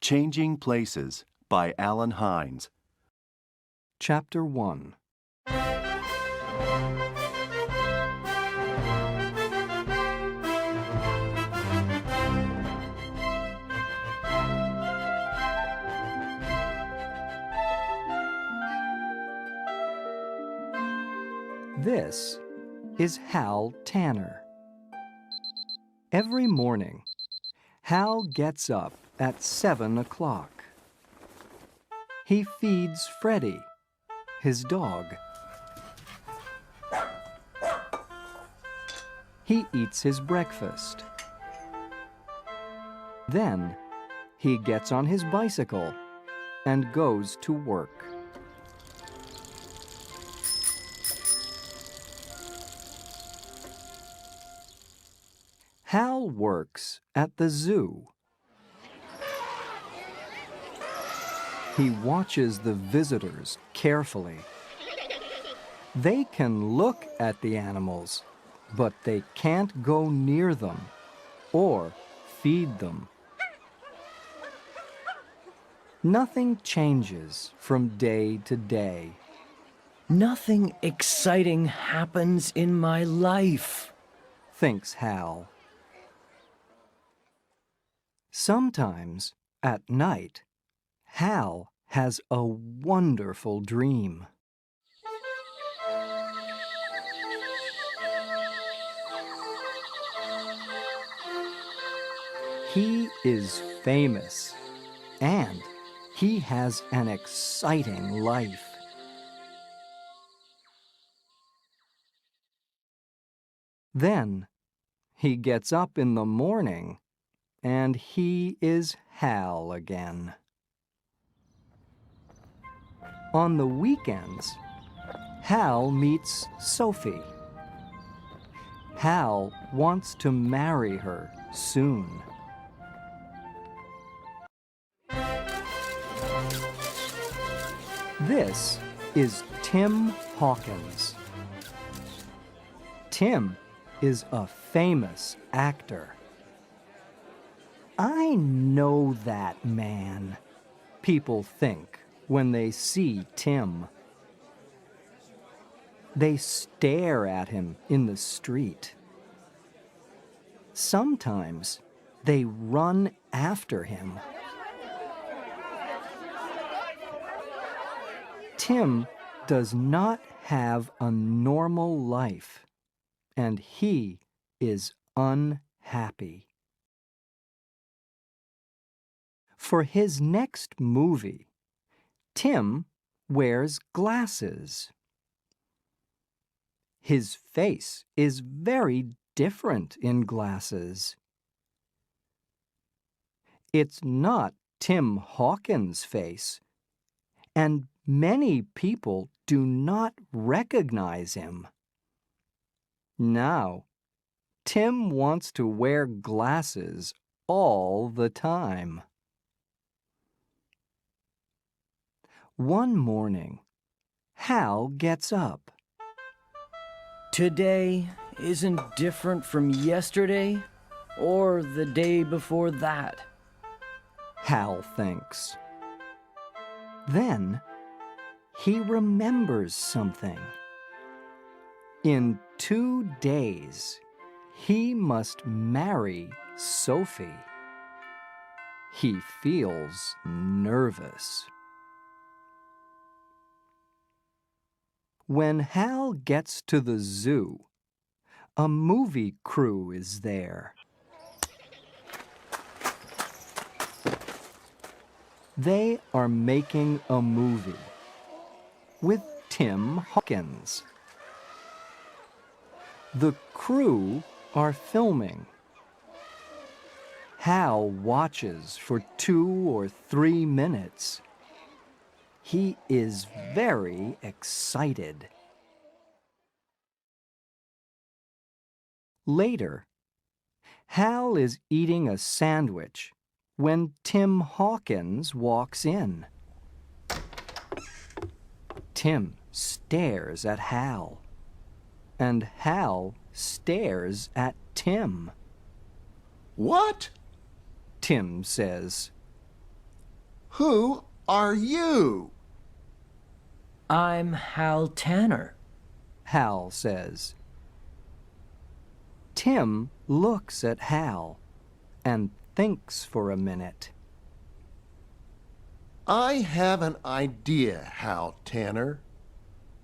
Changing Places by Alan Hines. Chapter 1. This is Hal Tanner. Every morning, Hal gets up at 7 o'clock. He feeds Freddie, his dog. He eats his breakfast. Then, he gets on his bicycle and goes to work. Hal works at the zoo. He watches the visitors carefully. They can look at the animals, but they can't go near them or feed them. Nothing changes from day to day. Nothing exciting happens in my life, thinks Hal. Sometimes, at night, Hal has a wonderful dream. He is famous, and he has an exciting life. Then, he gets up in the morning, and he is Hal again. On the weekends, Hal meets Sophie. Hal wants to marry her soon. This is Tim Hawkins. Tim is a famous actor. I know that man, people think when they see Tim. They stare at him in the street. Sometimes they run after him. Tim does not have a normal life, and he is unhappy. For his next movie, Tim wears glasses. His face is very different in glasses. It's not Tim Hawkins' face, and many people do not recognize him. Now, Tim wants to wear glasses all the time. One morning, Hal gets up. Today isn't different from yesterday or the day before that, Hal thinks. Then, he remembers something. In 2 days, he must marry Sophie. He feels nervous. When Hal gets to the zoo, a movie crew is there. They are making a movie with Tim Hawkins. The crew are filming. Hal watches for 2 or 3 minutes. He is very excited. Later, Hal is eating a sandwich when Tim Hawkins walks in. Tim stares at Hal, and Hal stares at Tim. What? Tim says. Who are you? I'm Hal Tanner. Hal says. Tim looks at Hal and thinks for a minute. I have an idea, Hal Tanner.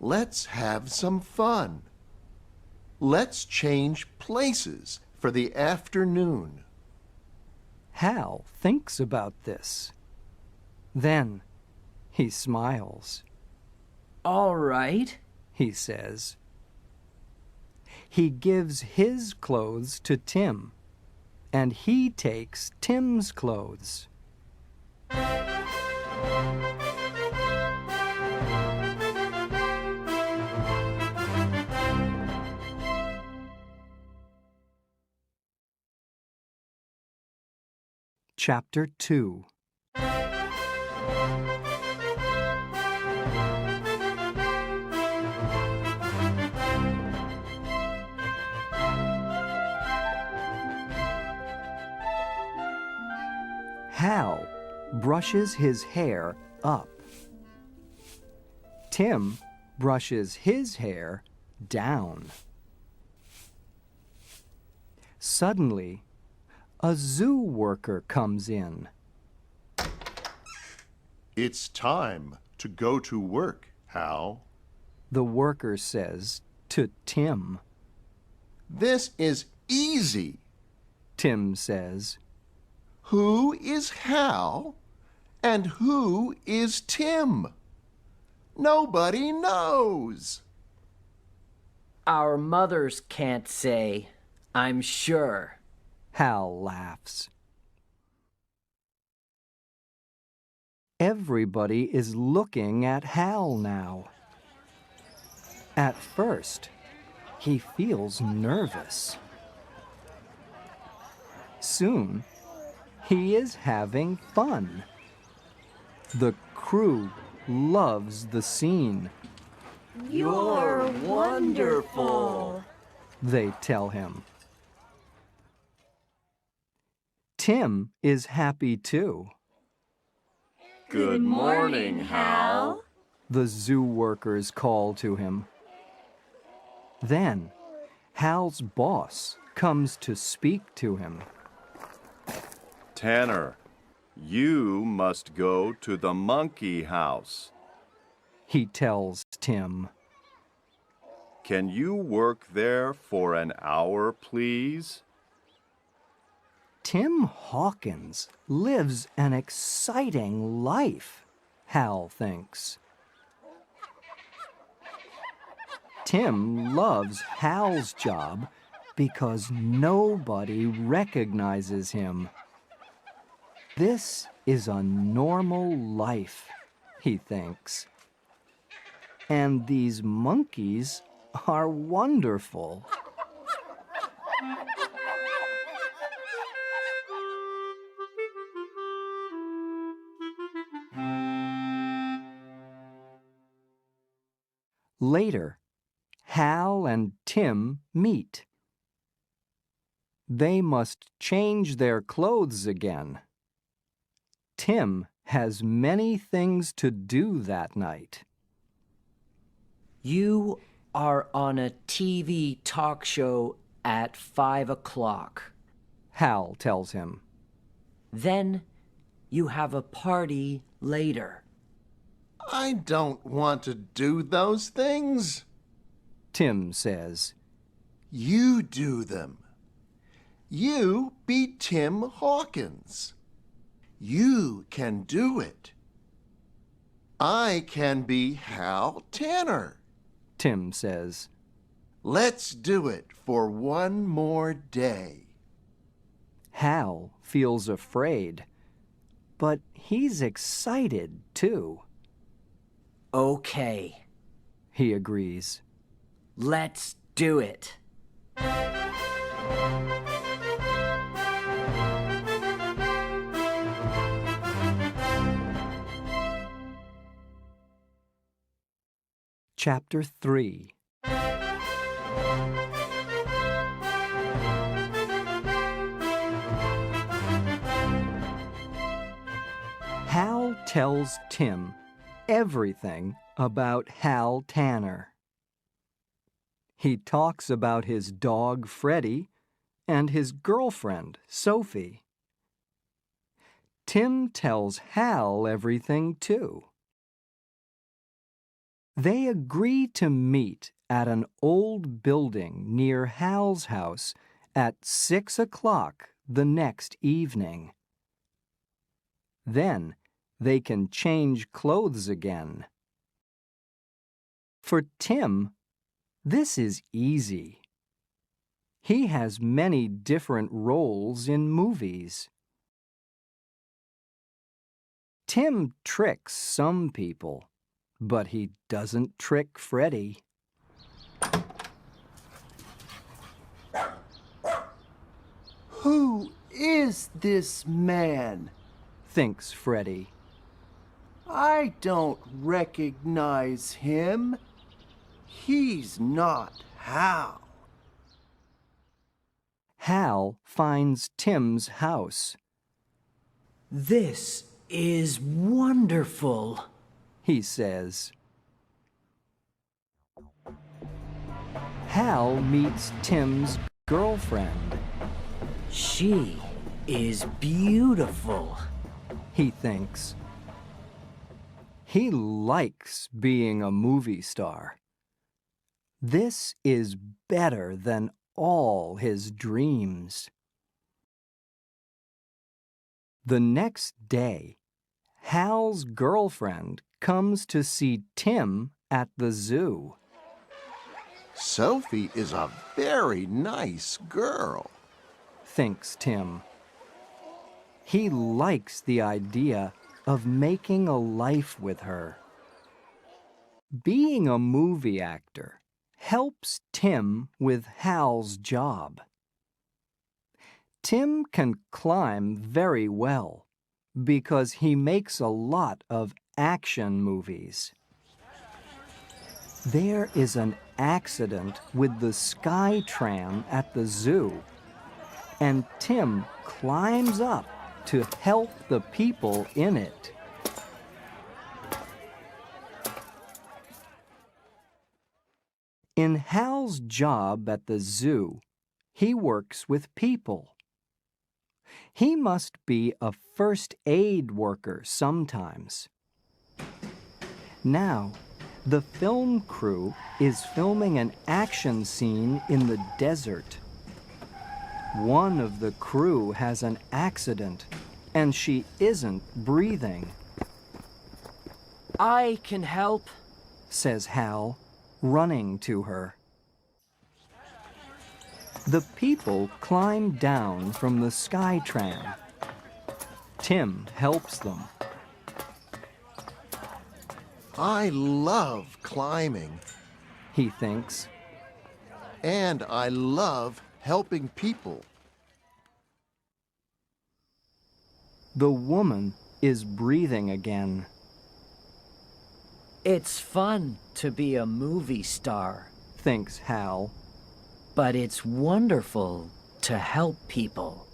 Let's have some fun. Let's change places for the afternoon. Hal thinks about this. Then he smiles. All right. He says. He gives his clothes to Tim, and he takes Tim's clothes. Chapter 2. Hal brushes his hair up. Tim brushes his hair down. Suddenly, a zoo worker comes in. It's time to go to work, Hal. The worker says to Tim. This is easy. Tim says. Who is Hal and who is Tim? Nobody knows. Our mothers can't say, I'm sure. Hal laughs. Everybody is looking at Hal now. At first, he feels nervous. Soon, he is having fun. The crew loves the scene. You're wonderful, they tell him. Tim is happy too. Good morning, Hal. The zoo workers call to him. Then, Hal's boss comes to speak to him. Tanner, you must go to the monkey house. He tells Tim. Can you work there for an hour, please? Tim Hawkins lives an exciting life, Hal thinks. Tim loves Hal's job because nobody recognizes him. This is a normal life, he thinks. And these monkeys are wonderful. Later, Hal and Tim meet. They must change their clothes again. Tim has many things to do that night. You are on a TV talk show at 5 o'clock. Hal tells him. Then you have a party later. I don't want to do those things. Tim says. You do them. You be Tim Hawkins. You can do it. I can be Hal Tanner. Tim says. Let's do it for one more day. Hal feels afraid, but he's excited too. Okay, He agrees. let's do it. Chapter 3. Hal tells Tim everything about Hal Tanner. He talks about his dog Freddie and his girlfriend Sophie. Tim tells Hal everything too. They agree to meet at an old building near Hal's house at 6 o'clock the next evening. Then they can change clothes again. For Tim, this is easy. He has many different roles in movies. Tim tricks some people, but he doesn't trick Freddie. Who is this man? Thinks Freddie. I don't recognize him. He's not Hal. Hal finds Tim's house. This is wonderful, He says. Hal meets Tim's girlfriend. She is beautiful. He thinks. He likes being a movie star. This is better than all his dreams. The next day, Hal's girlfriend comes to see Tim at the zoo. Sophie is a very nice girl. Thinks Tim. He likes the idea of making a life with her. Being a movie actor helps Tim with Hal's job. Tim can climb very well because he makes a lot of action movies. There is an accident with the Sky Tram at the zoo, and Tim climbs up to help the people in it. In Hal's job at the zoo, he works with people. He must be a first aid worker sometimes. Now, the film crew is filming an action scene in the desert. One of the crew has an accident, and she isn't breathing, I can help. says Hal, running to her. The people climb down from the Sky Tram. Tim helps them. I love climbing, He thinks. and I love helping people. The woman is breathing again. It's fun to be a movie star, Thinks Hal. but it's wonderful to help people.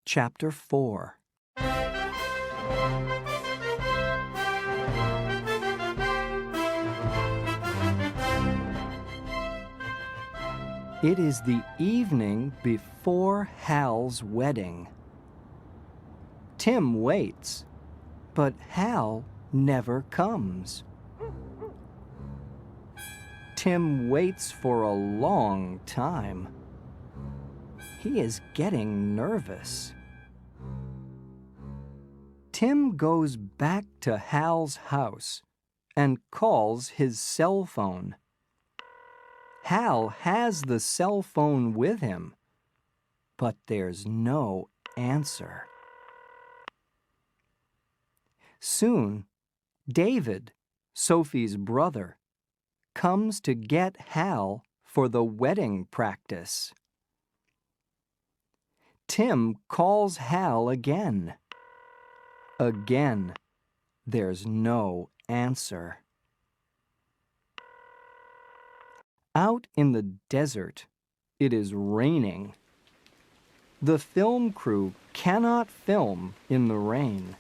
Chapter 4. It is the evening before Hal's wedding. Tim waits, but Hal never comes. Tim waits for a long time. He is getting nervous. Tim goes back to Hal's house and calls his cell phone. Hal has the cell phone with him, but there's no answer. Soon, David, Sophie's brother, comes to get Hal for the wedding practice. Tim calls Hal again. Again, there's no answer. Out in the desert, it is raining. The film crew cannot film in the rain.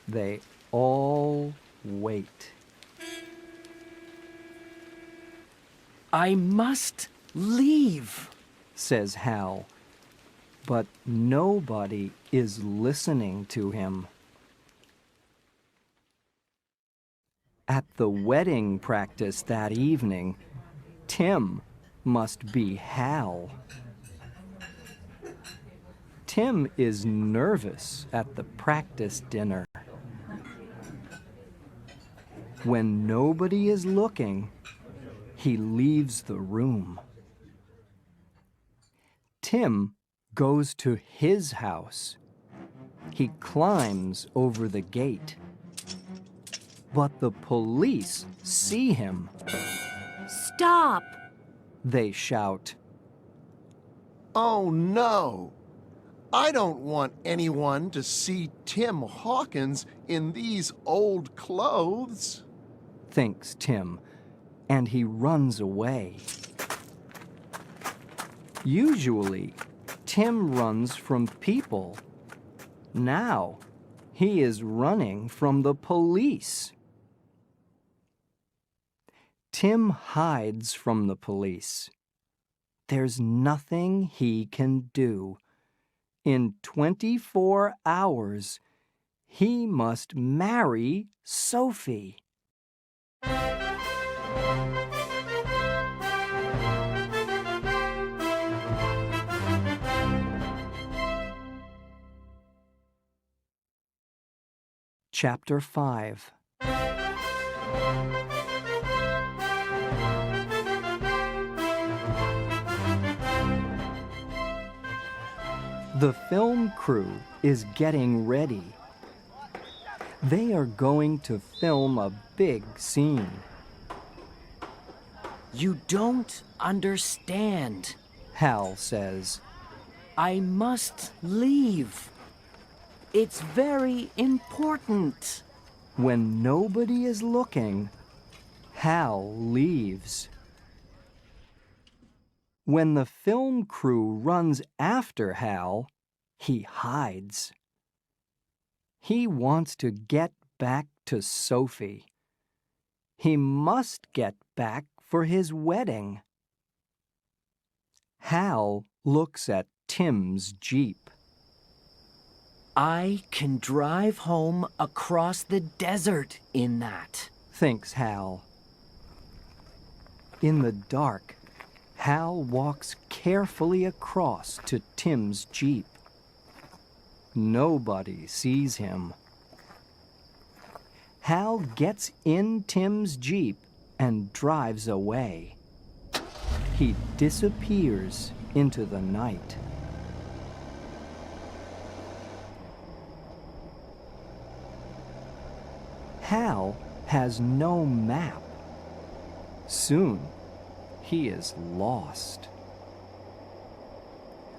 They all wait. I must leave, says Hal, but nobody is listening to him. At the wedding practice that evening, Tim must be Hal. Tim is nervous at the practice dinner. When nobody is looking, he leaves the room. Tim goes to his house. He climbs over the gate. But the police see him. Stop! They shout. Oh no! I don't want anyone to see Tim Hawkins in these old clothes. Thinks Tim, and he runs away. Usually, Tim runs from people. Now, he is running from the police. Tim hides from the police. There's nothing he can do. In 24 hours, he must marry Sophie. Chapter 5. The film crew is getting ready. They are going to film a big scene. You don't understand. Hal says. I must leave. It's very important. When nobody is looking, Hal leaves. When the film crew runs after Hal, he hides. He wants to get back to Sophie. He must get back for his wedding. Hal looks at Tim's Jeep. I can drive home across the desert in that, thinks Hal. In the dark, Hal walks carefully across to Tim's Jeep. Nobody sees him. Hal gets in Tim's Jeep and drives away. He disappears into the night. Hal has no map. Soon, he is lost.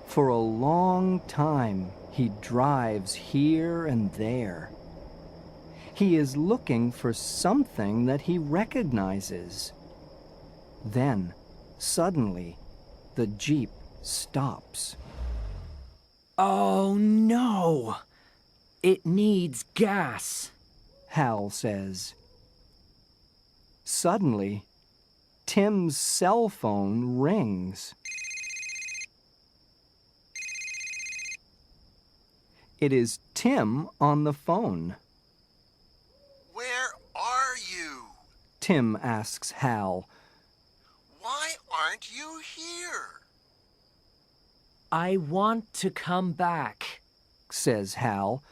For a long time, he drives here and there. He is looking for something that he recognizes. Then, suddenly, the Jeep stops. Oh no! It needs gas. Hal says. Suddenly, Tim's cell phone rings. It is Tim on the phone. Where are you? Tim asks Hal. Why aren't you here? I want to come back, says Hal.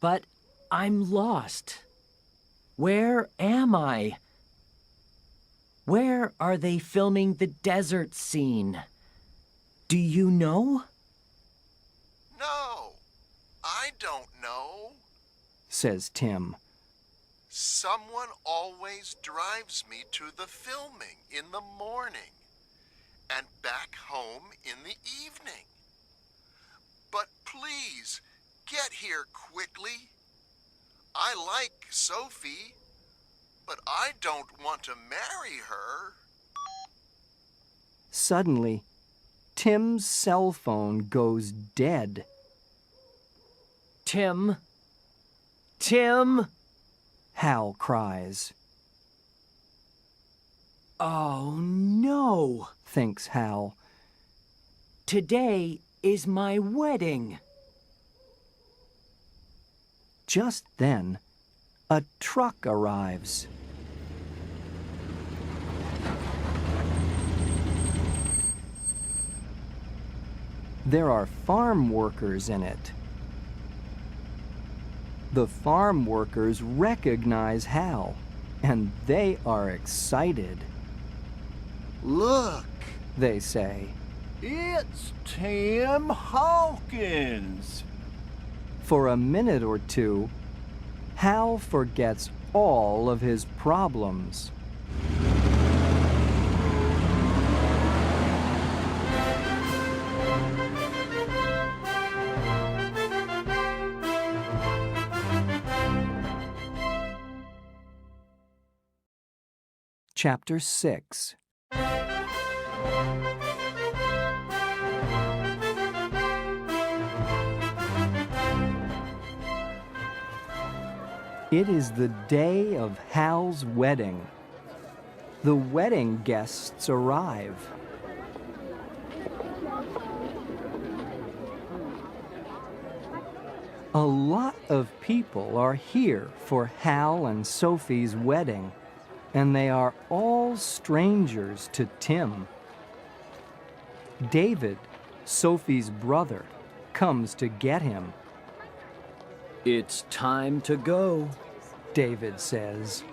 but I'm lost. Where am I? Where are they filming the desert scene? Do you know? No, I don't know. Says Tim. Someone always drives me to the filming in the morning and back home in the evening. But please, get here quickly. I like Sophie, but I don't want to marry her. Suddenly, Tim's cell phone goes dead. Tim? Tim? Hal cries. Oh no! Thinks Hal. Today is my wedding. Just then, a truck arrives. There are farm workers in it. The farm workers recognize Hal, and they are excited. Look, They say, It's Tim Hawkins. for a minute or two, Hal forgets all of his problems. Chapter 6. It is the day of Hal's wedding. The wedding guests arrive. A lot of people are here for Hal and Sophie's wedding, and they are all strangers to Tim. David, Sophie's brother, comes to get him. It's time to go. David says.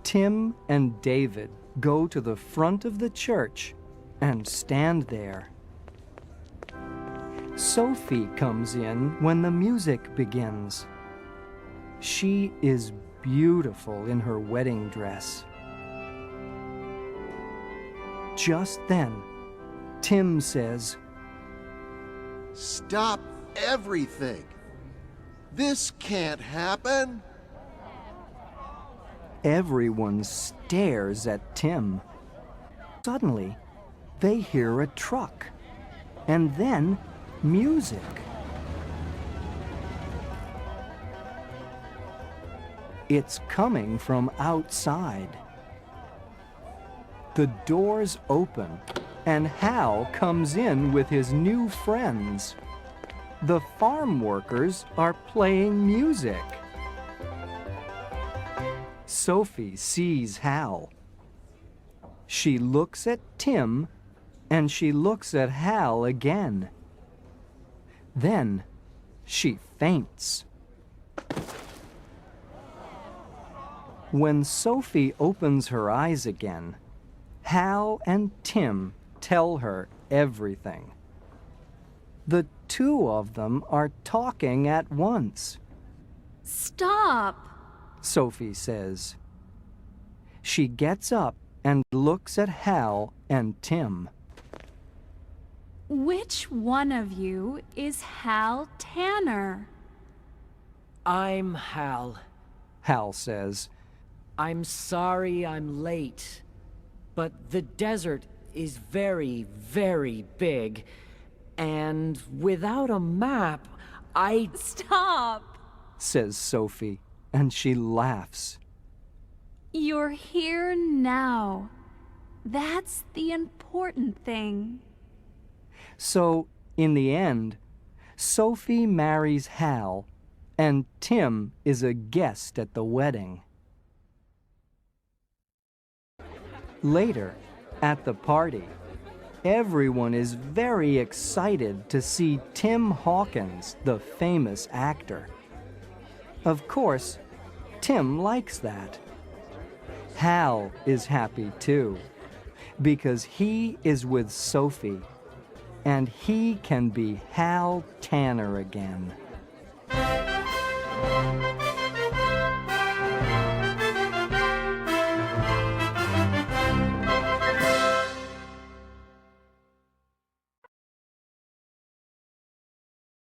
Tim and David go to the front of the church and stand there. Sophie comes in when the music begins. She is beautiful in her wedding dress. Just then, Tim says, stop everything. This can't happen. Everyone stares at Tim. Suddenly, they hear a truck, and then music. It's coming from outside. The doors open, and Hal comes in with his new friends. The farm workers are playing music. Sophie sees Hal. She looks at Tim, and she looks at Hal again. Then she faints. When Sophie opens her eyes again, Hal and Tim tell her everything. The two of them are talking at once. Stop! Sophie says. She gets up and looks at Hal and Tim. Which one of you is Hal Tanner? I'm Hal. Hal says. I'm sorry I'm late, but the desert is very, very big, and without a map, Stop! Says Sophie, and she laughs. You're here now. That's the important thing. So, in the end, Sophie marries Hal, and Tim is a guest at the wedding. Later, at the party, everyone is very excited to see Tim Hawkins, the famous actor. Of course, Tim likes that. Hal is happy too, because he is with Sophie, and he can be Hal Tanner again.